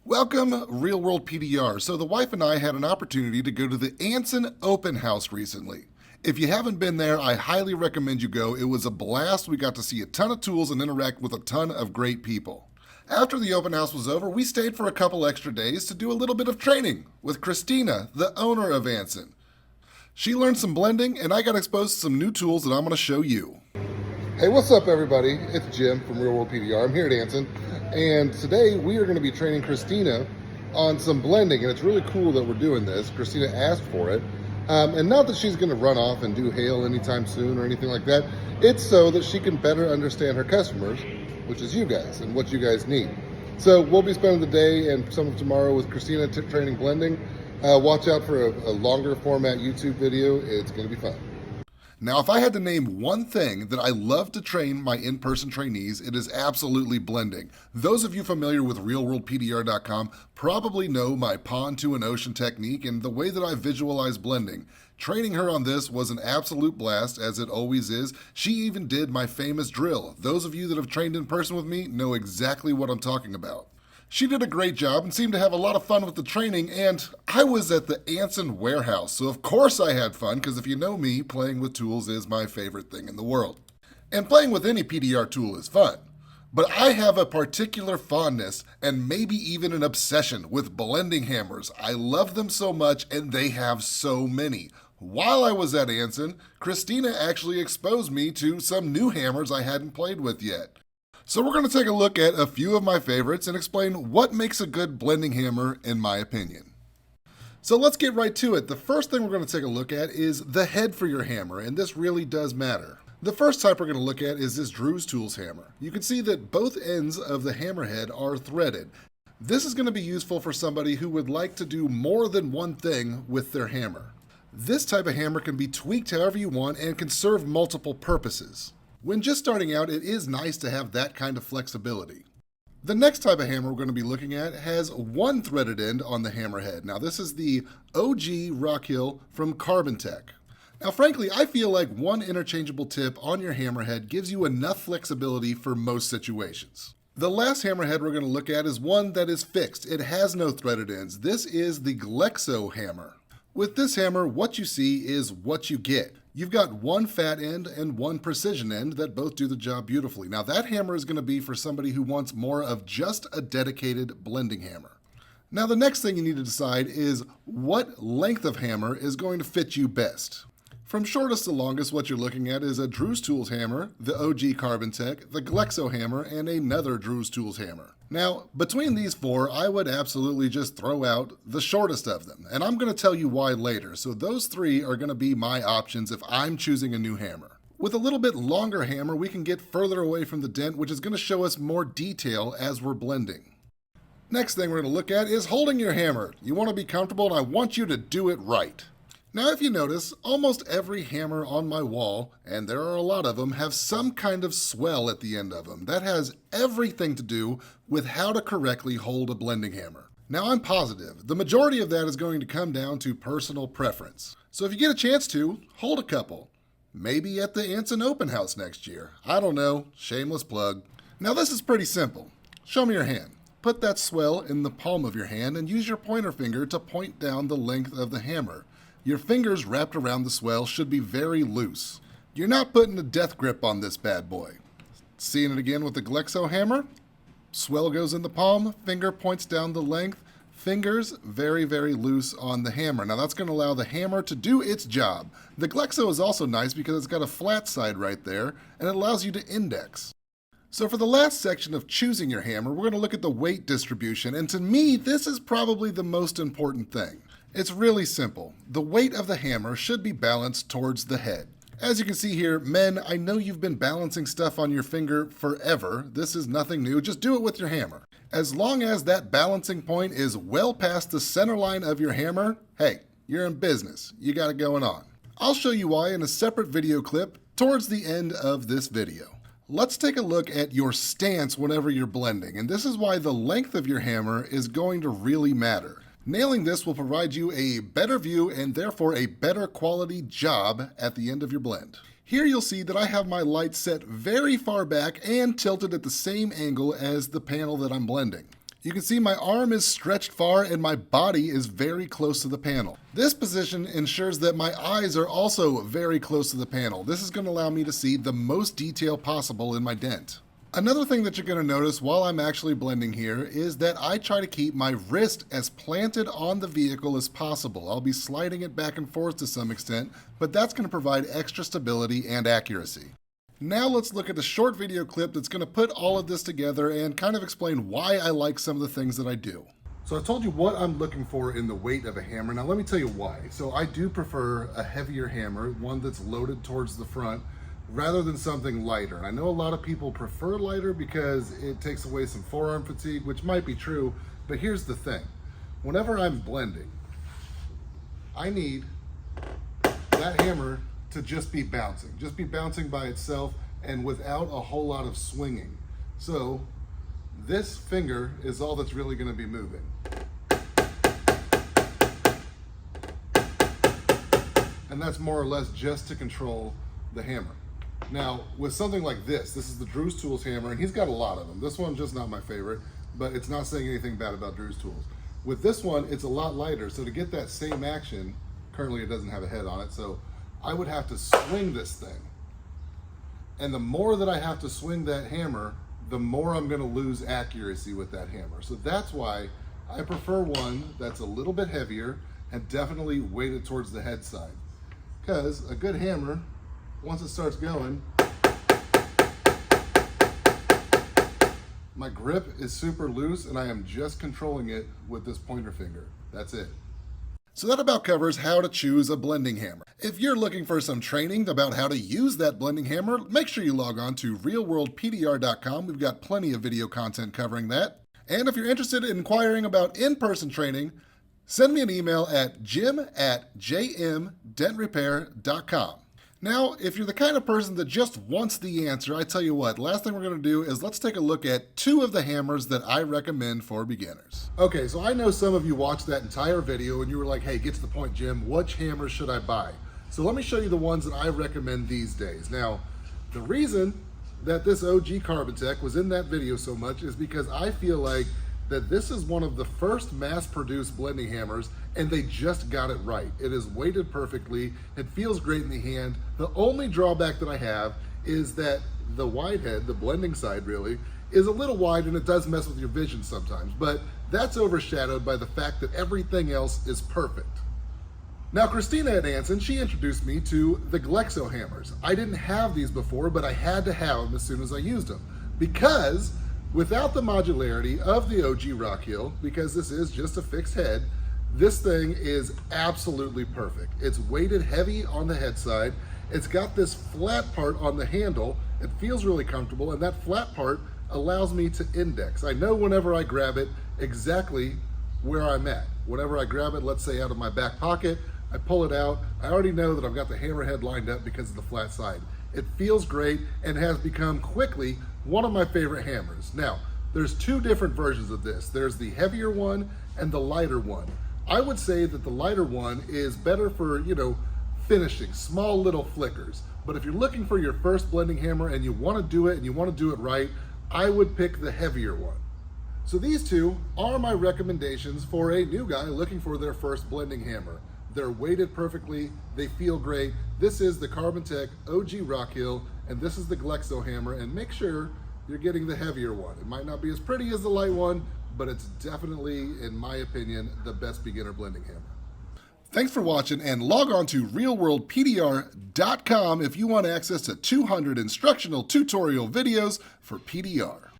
Welcome, Real World PDR. So the wife and I had an opportunity to go to the Anson open house recently. If you haven't been there, I highly recommend you go. It was a blast. We got to see a ton of tools and interact with a ton of great people. After the open house was over, we stayed for a couple extra days to do a little bit of training with Christina, the owner of Anson. She learned some blending, and I got exposed to some new tools that I'm going to show you. Hey, what's up, everybody? It's Jim from Real World PDR. I'm here at Anson, and today we are going to be training Christina on some blending, and it's really cool that we're doing this. Christina asked for it, and not that she's going to run off and do hail anytime soon or anything like that. It's so that she can better understand her customers, which is you guys, and what you guys need. So we'll be spending the day and some of tomorrow with Christina training blending. Watch out for a longer format YouTube video. It's going to be fun. Now, if I had to name one thing that I love to train my in-person trainees, it is absolutely blending. Those of you familiar with realworldpdr.com probably know my pond to an ocean technique and the way that I visualize blending. Training her on this was an absolute blast, as it always is. She even did my famous drill. Those of you that have trained in person with me know exactly what I'm talking about. She did a great job and seemed to have a lot of fun with the training, and I was at the Anson warehouse, so of course I had fun, because if you know me, playing with tools is my favorite thing in the world. And playing with any PDR tool is fun. But I have a particular fondness, and maybe even an obsession, with blending hammers. I love them so much, and they have so many. While I was at Anson, Christina actually exposed me to some new hammers I hadn't played with yet. So we're going to take a look at a few of my favorites and explain what makes a good blending hammer in my opinion. So let's get right to it. The first thing we're going to take a look at is the head for your hammer, and this really does matter. The first type we're going to look at is this Drew's Tools hammer. You can see that both ends of the hammer head are threaded. This is going to be useful for somebody who would like to do more than one thing with their hammer. This type of hammer can be tweaked however you want and can serve multiple purposes. When just starting out, it is nice to have that kind of flexibility. The next type of hammer we're going to be looking at has one threaded end on the hammer head. Now this is the OG Rockhill from Carbon Tech. Now frankly, I feel like one interchangeable tip on your hammerhead gives you enough flexibility for most situations. The last hammerhead we're going to look at is one that is fixed. It has no threaded ends. This is the Glexo hammer. With this hammer, what you see is what you get. You've got one fat end and one precision end that both do the job beautifully. Now that hammer is going to be for somebody who wants more of just a dedicated blending hammer. Now the next thing you need to decide is what length of hammer is going to fit you best. From shortest to longest, what you're looking at is a Drew's Tools hammer, the OG Carbon Tech, the Glexo hammer, and another Drew's Tools hammer. Now, between these four, I would absolutely just throw out the shortest of them, and I'm going to tell you why later. So those three are going to be my options if I'm choosing a new hammer. With a little bit longer hammer, we can get further away from the dent, which is going to show us more detail as we're blending. Next thing we're going to look at is holding your hammer. You want to be comfortable, and I want you to do it right. Now if you notice, almost every hammer on my wall, and there are a lot of them, have some kind of swell at the end of them. That has everything to do with how to correctly hold a blending hammer. Now I'm positive, the majority of that is going to come down to personal preference. So if you get a chance to, hold a couple. Maybe at the Anson open house next year. I don't know, shameless plug. Now this is pretty simple. Show me your hand. Put that swell in the palm of your hand and use your pointer finger to point down the length of the hammer. Your fingers wrapped around the swell should be very loose. You're not putting a death grip on this bad boy. Seeing it again with the Glexo hammer? Swell goes in the palm, finger points down the length, fingers very, very loose on the hammer. Now that's going to allow the hammer to do its job. The Glexo is also nice because it's got a flat side right there, and it allows you to index. So for the last section of choosing your hammer, we're going to look at the weight distribution, and to me, this is probably the most important thing. It's really simple. The weight of the hammer should be balanced towards the head. As you can see here, men, I know you've been balancing stuff on your finger forever. This is nothing new. Just do it with your hammer. As long as that balancing point is well past the center line of your hammer, hey, you're in business. You got it going on. I'll show you why in a separate video clip towards the end of this video. Let's take a look at your stance whenever you're blending, and this is why the length of your hammer is going to really matter. Nailing this will provide you a better view and therefore a better quality job at the end of your blend. Here you'll see that I have my light set very far back and tilted at the same angle as the panel that I'm blending. You can see my arm is stretched far and my body is very close to the panel. This position ensures that my eyes are also very close to the panel. This is going to allow me to see the most detail possible in my dent. Another thing that you're going to notice while I'm actually blending here is that I try to keep my wrist as planted on the vehicle as possible. I'll be sliding it back and forth to some extent, but that's going to provide extra stability and accuracy. Now let's look at a short video clip that's going to put all of this together and kind of explain why I like some of the things that I do. So I told you what I'm looking for in the weight of a hammer. Now let me tell you why. So I do prefer a heavier hammer, one that's loaded towards the front, rather than something lighter. And I know a lot of people prefer lighter because it takes away some forearm fatigue, which might be true, but here's the thing. Whenever I'm blending, I need that hammer to just be bouncing by itself and without a whole lot of swinging. So this finger is all that's really going to be moving. And that's more or less just to control the hammer. Now, with something like this is the Drew's Tools hammer, and he's got a lot of them. This one's just not my favorite, but it's not saying anything bad about Drew's Tools. With this one, it's a lot lighter, so to get that same action, currently it doesn't have a head on it, so I would have to swing this thing. And the more that I have to swing that hammer, the more I'm going to lose accuracy with that hammer. So that's why I prefer one that's a little bit heavier and definitely weighted towards the head side. Because a good hammer, once it starts going, my grip is super loose and I am just controlling it with this pointer finger. That's it. So that about covers how to choose a blending hammer. If you're looking for some training about how to use that blending hammer, make sure you log on to realworldpdr.com. We've got plenty of video content covering that. And if you're interested in inquiring about in-person training, send me an email at jim@jmdentrepair.com. Now, if you're the kind of person that just wants the answer, I tell you what, last thing we're going to do is let's take a look at 2 of the hammers that I recommend for beginners. Okay, so I know some of you watched that entire video and you were like, hey, get to the point, Jim, which hammer should I buy? So let me show you the ones that I recommend these days. Now, the reason that this OG Carbon Tech was in that video so much is because I feel like that this is one of the first mass-produced blending hammers, and they just got it right. It is weighted perfectly, it feels great in the hand. The only drawback that I have is that the wide head, the blending side really, is a little wide and it does mess with your vision sometimes, but that's overshadowed by the fact that everything else is perfect. Now, Christina at Anson, she introduced me to the Glexo hammers. I didn't have these before, but I had to have them as soon as I used them, because without the modularity of the OG Rockhill, because this is just a fixed head, this thing is absolutely perfect. It's weighted heavy on the head side. It's got this flat part on the handle. It feels really comfortable, and that flat part allows me to index. I know whenever I grab it exactly where I'm at. Whenever I grab it, let's say out of my back pocket, I pull it out, I already know that I've got the hammerhead lined up because of the flat side. It feels great and has become quickly one of my favorite hammers. Now, there's 2 different versions of this. There's the heavier one and the lighter one. I would say that the lighter one is better for, finishing, small little flickers. But if you're looking for your first blending hammer and you want to do it and you want to do it right, I would pick the heavier one. So these 2 are my recommendations for a new guy looking for their first blending hammer. They're weighted perfectly, they feel great. This is the Carbon Tech OG Rockhill, and this is the Glexo hammer, and make sure you're getting the heavier one. It might not be as pretty as the light one, but it's definitely, in my opinion, the best beginner blending hammer. Thanks for watching, and log on to realworldpdr.com if you want access to 200 instructional tutorial videos for PDR.